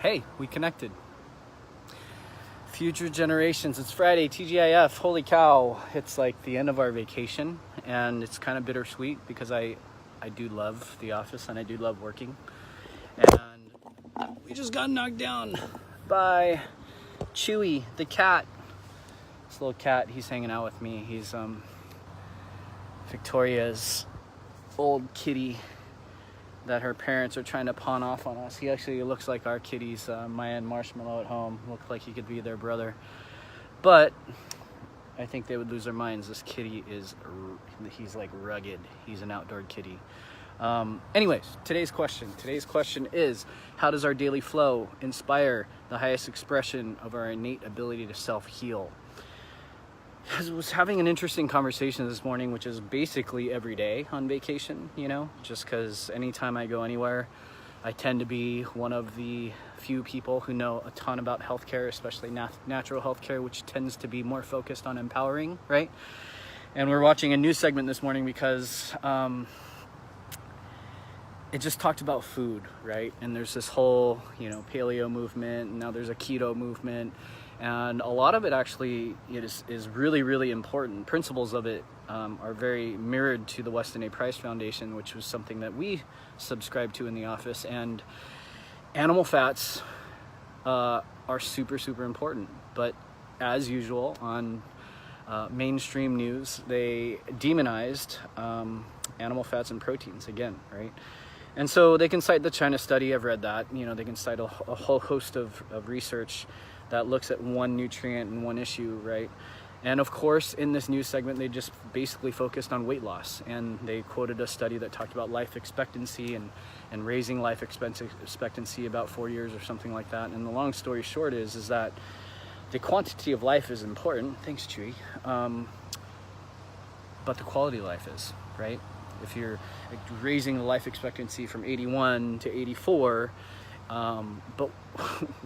Hey, we connected. Future generations. It's Friday, TGIF. Holy cow. It's like the end of our vacation, and it's kind of bittersweet because I do love the office and I do love working. And we just got knocked down by Chewy, the cat. This little cat, he's hanging out with me. He's Victoria's old kitty that her parents are trying to pawn off on us. He actually looks like our kitties, Maya and Marshmallow at home. Look like he could be their brother. But I think they would lose their minds. This kitty he's like rugged. He's an outdoor kitty. Anyways, today's question is, how does our daily flow inspire the highest expression of our innate ability to self-heal? I was having an interesting conversation this morning, which is basically every day on vacation, just because anytime I go anywhere, I tend to be one of the few people who know a ton about healthcare, especially natural healthcare, which tends to be more focused on empowering, right? And we're watching a news segment this morning because it just talked about food, right? And there's this whole, paleo movement, and now there's a keto movement. And a lot of it actually is really, really important. Principles of it are very mirrored to the Weston A. Price Foundation, which was something that we subscribe to in the office. And animal fats are super, super important. But as usual on mainstream news, they demonized animal fats and proteins again, right? And so they can cite the China study. I've read that. They can cite a whole host of research that looks at one nutrient and one issue, right? And of course, in this news segment, they just basically focused on weight loss. And they quoted a study that talked about life expectancy and raising life expectancy about 4 years or something like that. And the long story short is that the quantity of life is important. Thanks, Chewy. But the quality of life is, right? If you're raising the life expectancy from 81 to 84, but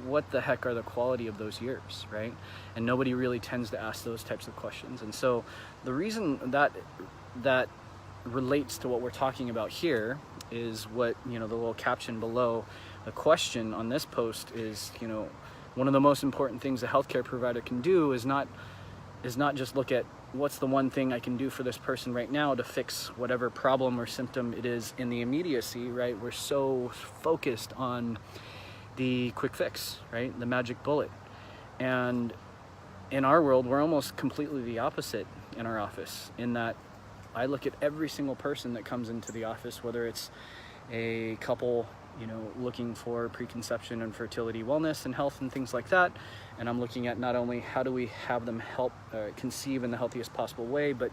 what the heck are the quality of those years, right? And nobody really tends to ask those types of questions. And so the reason that relates to what we're talking about here is what, the little caption below the question on this post is, one of the most important things a healthcare provider can do is not just look at what's the one thing I can do for this person right now to fix whatever problem or symptom it is in the immediacy, right? We're so focused on the quick fix, right? The magic bullet. And in our world, we're almost completely the opposite in our office, in that I look at every single person that comes into the office, whether it's a couple looking for preconception and fertility wellness and health and things like that. And I'm looking at not only how do we have them help conceive in the healthiest possible way, but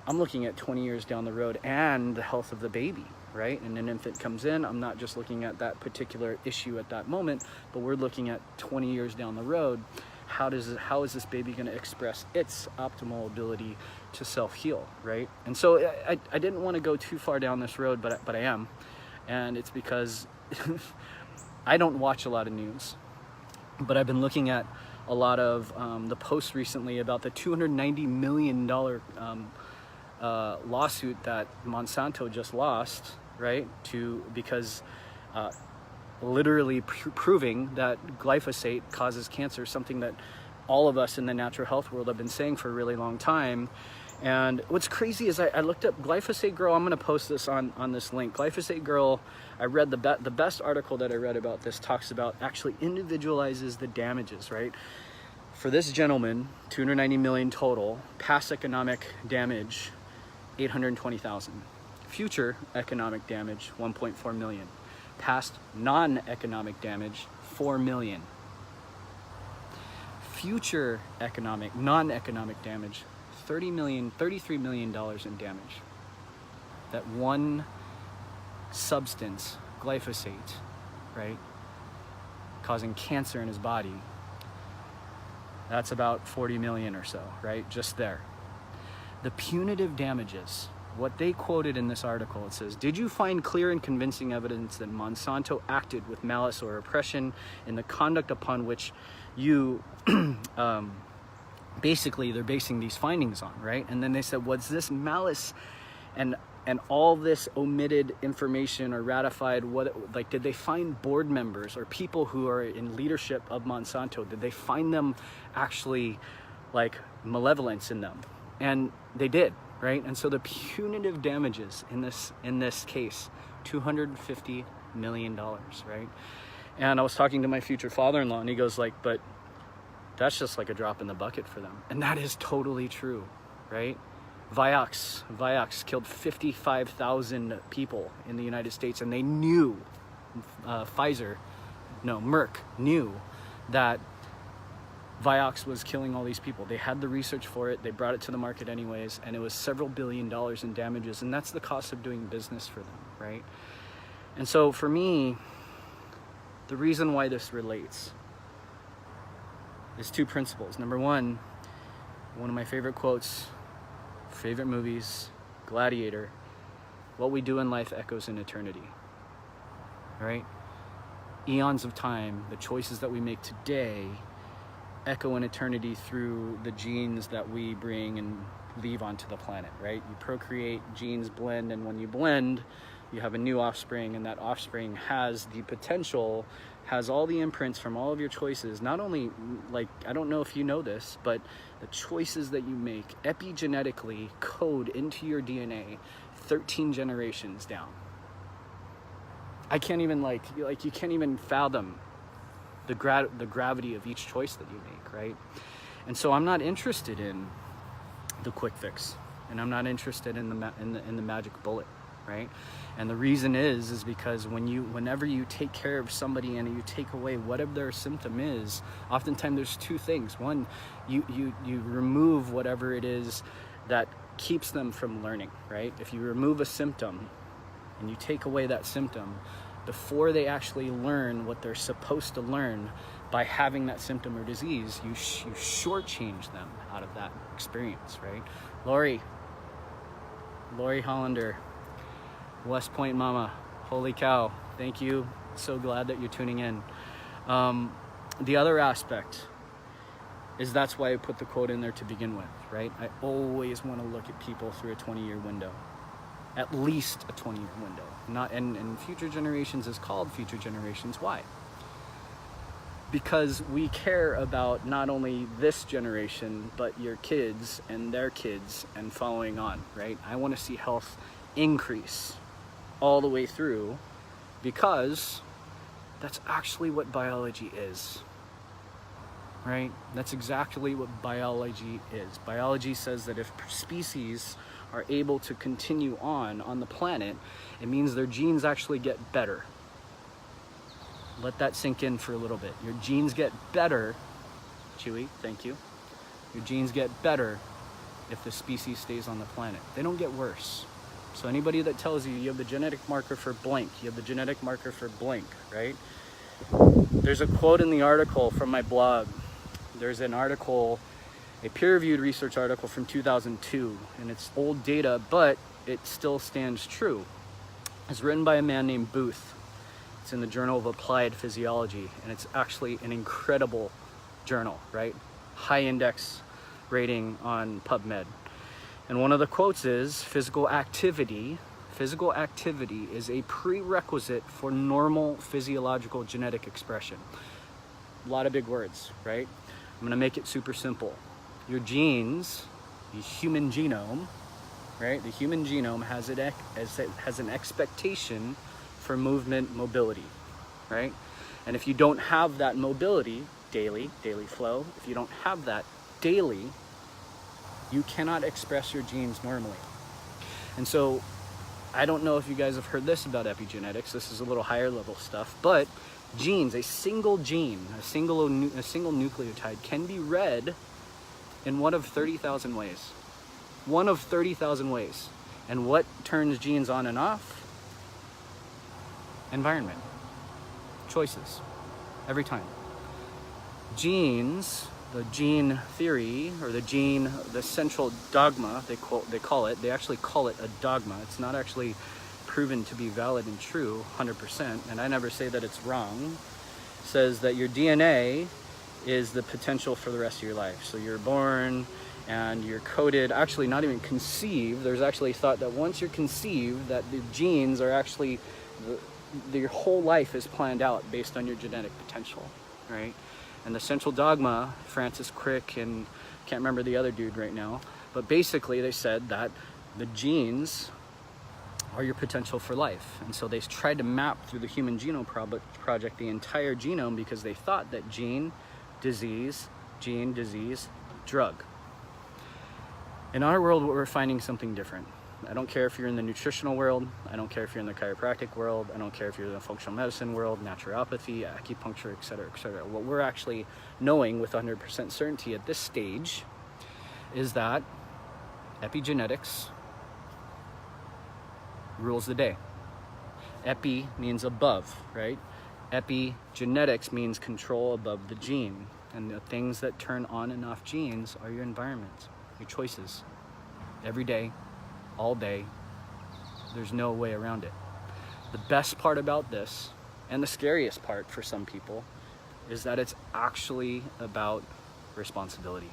I'm looking at 20 years down the road and the health of the baby, right? And an infant comes in, I'm not just looking at that particular issue at that moment, but we're looking at 20 years down the road. How is this baby going to express its optimal ability to self-heal, right? And so I didn't want to go too far down this road, but I am. And it's because I don't watch a lot of news, but I've been looking at a lot of the posts recently about the $290 million lawsuit that Monsanto just lost, right? Because literally proving that glyphosate causes cancer, something that all of us in the natural health world have been saying for a really long time. And what's crazy is I looked up Glyphosate Girl. I'm going to post this on this link. Glyphosate Girl, I read the best article that I read about this talks about actually individualizes the damages, right? For this gentleman, 290 million total, past economic damage, 820,000. Future economic damage, 1.4 million. Past non-economic damage, 4 million. Future non-economic damage, $33 million in damage. That one substance, glyphosate, right, causing cancer in his body, that's about 40 million or so, right, just there. The punitive damages, what they quoted in this article, it says, did you find clear and convincing evidence that Monsanto acted with malice or oppression in the conduct upon which you basically they're basing these findings on, right? And then they said, was this malice and And all this omitted information or ratified, like, did they find board members or people who are in leadership of Monsanto? Did they find them actually like malevolence in them? And they did, right? And so the punitive damages in this case, $250 million, right? And I was talking to my future father-in-law, and he goes like, but that's just like a drop in the bucket for them. And that is totally true, right? Vioxx killed 55,000 people in the United States, and they knew, Merck knew that Vioxx was killing all these people. They had the research for it, they brought it to the market anyways, and it was several $billion in damages, and that's the cost of doing business for them, right? And so for me, the reason why this relates is two principles. Number one of my favorite quotes, favorite movies, Gladiator, what we do in life echoes in eternity, right? Eons of time, the choices that we make today echo in eternity through the genes that we bring and leave onto the planet, right? You procreate, genes blend, and when you blend, you have a new offspring, and that offspring has the potential, has all the imprints from all of your choices. Not only, like, I don't know if you know this, but the choices that you make epigenetically code into your DNA 13 generations down. I can't even you can't even fathom the gravity of each choice that you make, right? And so I'm not interested in the quick fix, and I'm not interested in the magic bullet, right? And the reason is because whenever you take care of somebody and you take away whatever their symptom is, oftentimes there's two things. One, you remove whatever it is that keeps them from learning, right? If you remove a symptom and you take away that symptom, before they actually learn what they're supposed to learn by having that symptom or disease, you shortchange them out of that experience, right? Lori Hollander, West Point Mama, holy cow, thank you. So glad that you're tuning in. The other aspect is that's why I put the quote in there to begin with, right? I always want to look at people through a 20-year window, at least a 20-year window. And future generations is called future generations. Why? Because we care about not only this generation, but your kids and their kids and following on, right? I want to see health increase all the way through, because that's actually what biology is, right? That's exactly what biology is. Biology says that if species are able to continue on the planet, it means their genes actually get better. Let that sink in for a little bit. Your genes get better, Chewy, thank you. Your genes get better if the species stays on the planet. They don't get worse. So anybody that tells you you have the genetic marker for blank, you have the genetic marker for blank, right? There's a quote in the article from my blog. There's an article, a peer-reviewed research article from 2002, and it's old data, but it still stands true. It's written by a man named Booth. It's in the Journal of Applied Physiology, and it's actually an incredible journal, right? High index rating on PubMed. And one of the quotes is, physical activity is a prerequisite for normal physiological genetic expression. A lot of big words, right? I'm gonna make it super simple. Your genes, the human genome, right? The human genome has an expectation for movement, mobility, right? And if you don't have that mobility, daily flow, if you don't have that daily, you cannot express your genes normally. And so I don't know if you guys have heard this about epigenetics. This is a little higher level stuff, but genes, a single gene, a single nucleotide can be read in one of 30,000 ways. One of 30,000 ways. And what turns genes on and off? Environment. Choices. Every time. Genes, the gene theory, or the central dogma, they actually call it a dogma. It's not actually proven to be valid and true 100%, and I never say that it's wrong. It says that your DNA is the potential for the rest of your life. So you're born and you're coded, actually not even conceived, there's actually thought that once you're conceived, that the genes are actually, your whole life is planned out based on your genetic potential, right? And the central dogma, Francis Crick and can't remember the other dude right now, but basically they said that the genes are your potential for life. And so they tried to map through the Human Genome Project the entire genome, because they thought that gene, disease, drug. In our world, we're finding something different. I don't care if you're in the nutritional world, I don't care if you're in the chiropractic world, I don't care if you're in the functional medicine world, naturopathy, acupuncture, etc., etc. What we're actually knowing with 100% certainty at this stage is that epigenetics rules the day. Epi means above, right? Epigenetics means control above the gene. And the things that turn on and off genes are your environment, your choices. Every day, all day, there's no way around it. The best part about this, and the scariest part for some people, is that it's actually about responsibility.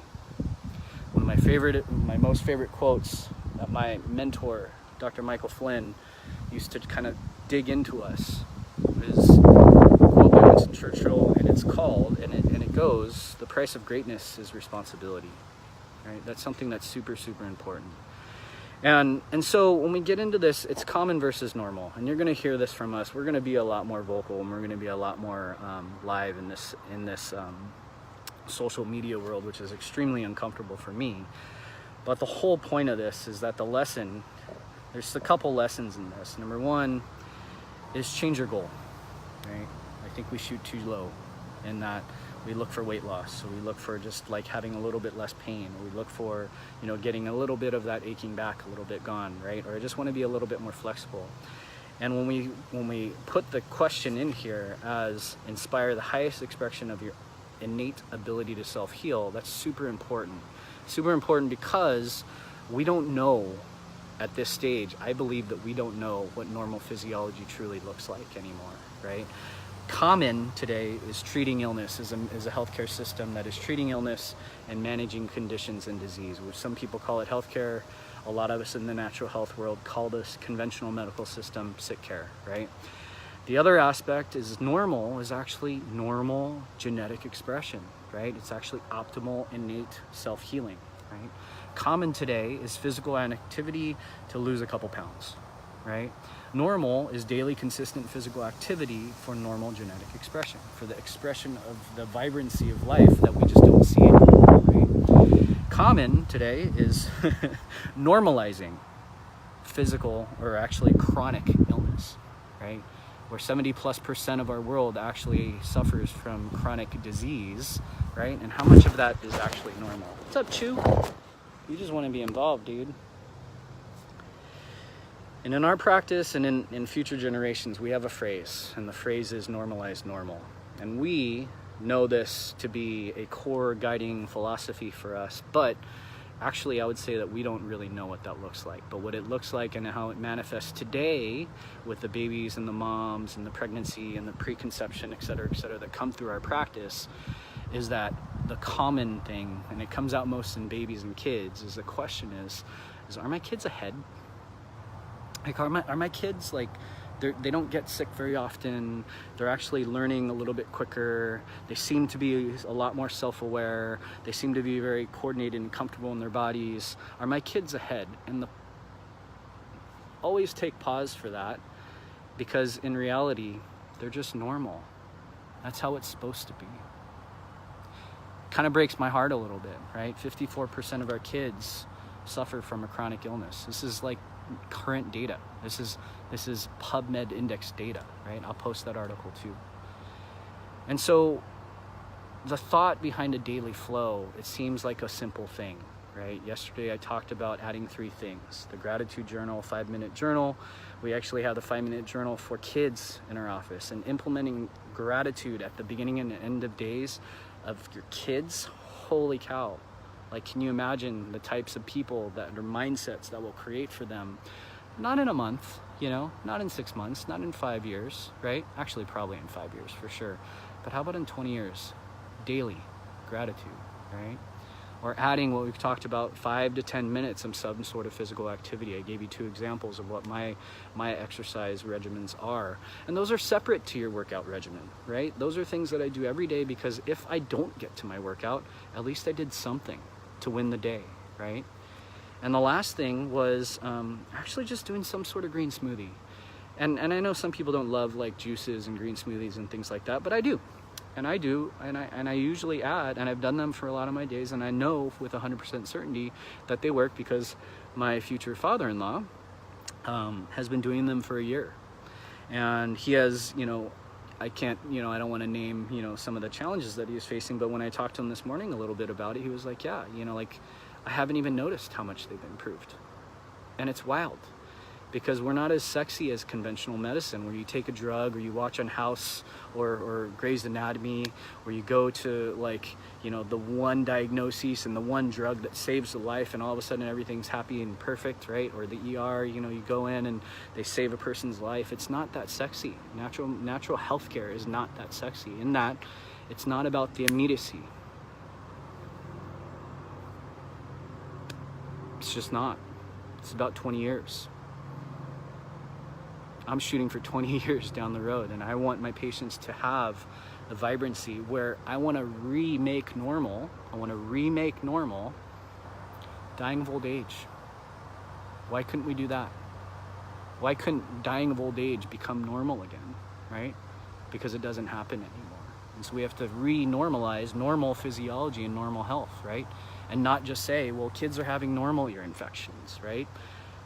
One of my most favorite quotes that my mentor, Dr. Michael Flynn, used to kind of dig into us is a quote by Winston Churchill, and it's called, and it goes, "The price of greatness is responsibility." Right? That's something that's super, super important. And so when we get into this, it's common versus normal, and you're going to hear this from us. We're going to be a lot more vocal, and we're going to be a lot more live in this social media world, which is extremely uncomfortable for me. But the whole point of this is that there's a couple lessons in this. Number one is change your goal, right? I think we shoot too low in that we look for weight loss, so we look for just like having a little bit less pain, or we look for, getting a little bit of that aching back a little bit gone, right? Or I just want to be a little bit more flexible. And when we put the question in here as inspire the highest expression of your innate ability to self-heal, that's super important. Super important because we don't know at this stage, I believe that we don't know what normal physiology truly looks like anymore, right? Common today is treating illness, is a healthcare system that is treating illness and managing conditions and disease, which some people call it healthcare. A lot of us in the natural health world call this conventional medical system sick care, right? The other aspect is actually normal genetic expression, right? It's actually optimal innate self-healing, right? Common today is physical activity to lose a couple pounds, right? Normal is daily consistent physical activity for normal genetic expression, for the expression of the vibrancy of life that we just don't see anymore, right? Common today is normalizing physical, or actually chronic illness, right? Where 70+% of our world actually suffers from chronic disease, right? And how much of that is actually normal? What's up, Chew? You just want to be involved, dude. And in our practice and in future generations, we have a phrase, and the phrase is normalize normal. And we know this to be a core guiding philosophy for us, but actually I would say that we don't really know what that looks like. But what it looks like and how it manifests today with the babies and the moms and the pregnancy and the preconception, et cetera, that come through our practice, is that the common thing, and it comes out most in babies and kids, is the question is are my kids ahead? Like, are my kids, like, they don't get sick very often, they're actually learning a little bit quicker, they seem to be a lot more self-aware, they seem to be very coordinated and comfortable in their bodies. Are my kids ahead? And always take pause for that, because in reality, they're just normal. That's how it's supposed to be. Kind of breaks my heart a little bit, right? 54% of our kids suffer from a chronic illness. This is like current data. This is PubMed index data, right? I'll post that article too. And so the thought behind a daily flow, it seems like a simple thing, right? Yesterday I talked about adding 3 things: the gratitude journal, 5-minute journal. We actually have the 5-minute journal for kids in our office, and implementing gratitude at the beginning and end of days of your kids. Holy cow. Like, can you imagine the types of people that are mindsets that will create for them? Not in a month, not in 6 months, not in 5 years, right? Actually, probably in 5 years for sure. But how about in 20 years? Daily gratitude, right? or adding what we've talked about, 5 to 10 minutes of some sort of physical activity. I gave you 2 examples of what my exercise regimens are, and those are separate to your workout regimen, right? Those are things that I do every day, because if I don't get to my workout, at least I did something to win the day, right? And the last thing was actually just doing some sort of green smoothie. And I know some people don't love like juices and green smoothies and things like that, but I do. And I do, and I usually add, and I've done them for a lot of my days, and I know with 100% certainty that they work, because my future father-in-law has been doing them for a year. And he has, I don't want to name, some of the challenges that he is facing, but when I talked to him this morning a little bit about it, he was like, yeah, I haven't even noticed how much they've improved. And it's wild, because we're not as sexy as conventional medicine, where you take a drug, or you watch on House or Grey's Anatomy, where you go to the one diagnosis and the one drug that saves the life, and all of a sudden everything's happy and perfect, right? Or the ER, you go in and they save a person's life. It's not that sexy. Natural healthcare is not that sexy, in that it's not about the immediacy. It's just not. It's about 20 years. I'm shooting for 20 years down the road, and I want my patients to have the vibrancy where I want to remake normal. I want to remake normal dying of old age. Why couldn't we do that? Why couldn't dying of old age become normal again, right? Because it doesn't happen anymore. And so we have to re-normalize normal physiology and normal health, right? And not just say, well, kids are having normal ear infections, right?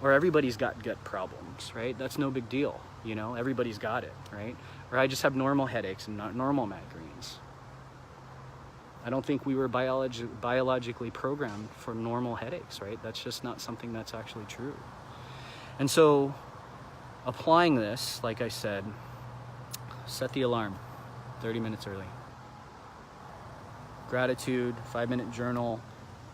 Or everybody's got gut problems, right? That's no big deal, everybody's got it, right? Or I just have normal headaches and not normal migraines. I don't think we were biologically programmed for normal headaches, right? That's just not something that's actually true. And so applying this, like I said, set the alarm 30 minutes early. Gratitude, 5-minute journal,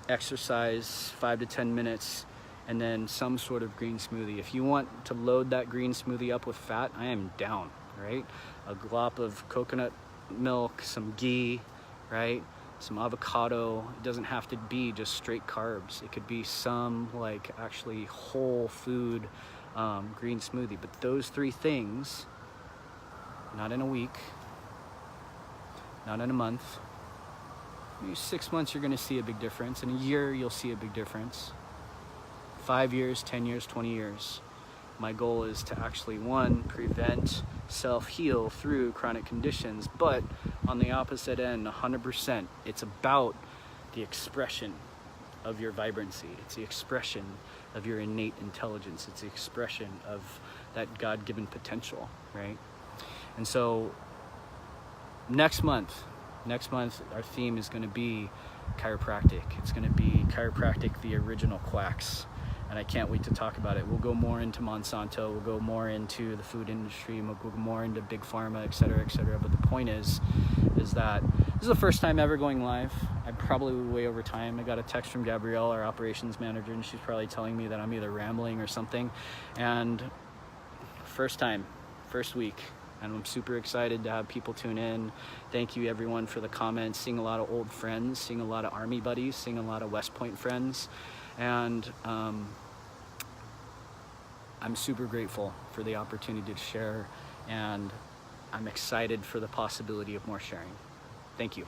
exercise, 5 to 10 minutes, and then some sort of green smoothie. If you want to load that green smoothie up with fat, I am down, right? A glop of coconut milk, some ghee, right? Some avocado. It doesn't have to be just straight carbs. It could be some actually whole food green smoothie. But those 3 things, not in a week, not in a month. Maybe 6 months you're gonna see a big difference. In a year, you'll see a big difference. 5 years, 10 years, 20 years. My goal is to actually, 1, prevent, self-heal through chronic conditions, but on the opposite end, 100%, it's about the expression of your vibrancy. It's the expression of your innate intelligence. It's the expression of that God-given potential, right? And so next month, our theme is gonna be chiropractic. It's gonna be chiropractic, the original quacks. And I can't wait to talk about it. We'll go more into Monsanto, we'll go more into the food industry, we'll go more into big pharma, et cetera, et cetera. But the point is that this is the first time ever going live. I'm probably way over time. I got a text from Gabrielle, our operations manager, and she's probably telling me that I'm either rambling or something. And first time, first week. And I'm super excited to have people tune in. Thank you everyone for the comments, seeing a lot of old friends, seeing a lot of Army buddies, seeing a lot of West Point friends. And I'm super grateful for the opportunity to share, and I'm excited for the possibility of more sharing. Thank you.